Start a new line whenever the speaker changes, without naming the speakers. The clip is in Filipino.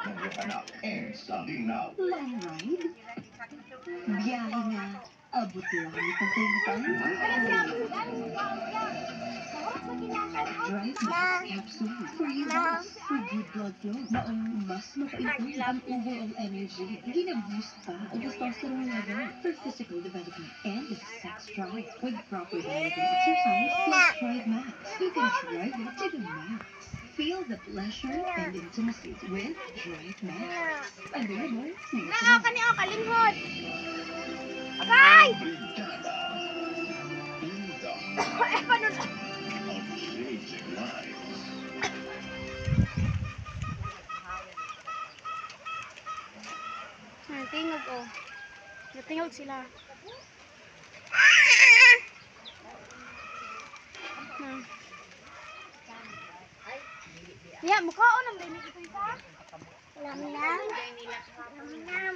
Magyahanap and standing now.
Long ride? Biyahe nga. Abot lang ang pagkagitan. Drive Max Capsule for you boss. For good blood flow. Maong mas maka-improve ang overall energy. Gina-boost pa ang testosterone level for physical development and sex drive. With proper diet and exercise plus Drive Max. You can drive it to the max. Feel the pleasure and intimacy with Drive Max. Available nationwide.
Kanio kalimhod. Agay!
Brigada. In the
Paano na?
of changing lives.
Tingog oh. Natingog sila. Ya, mukha o nang dinig ito isa. Lam-lam. Lam-lam.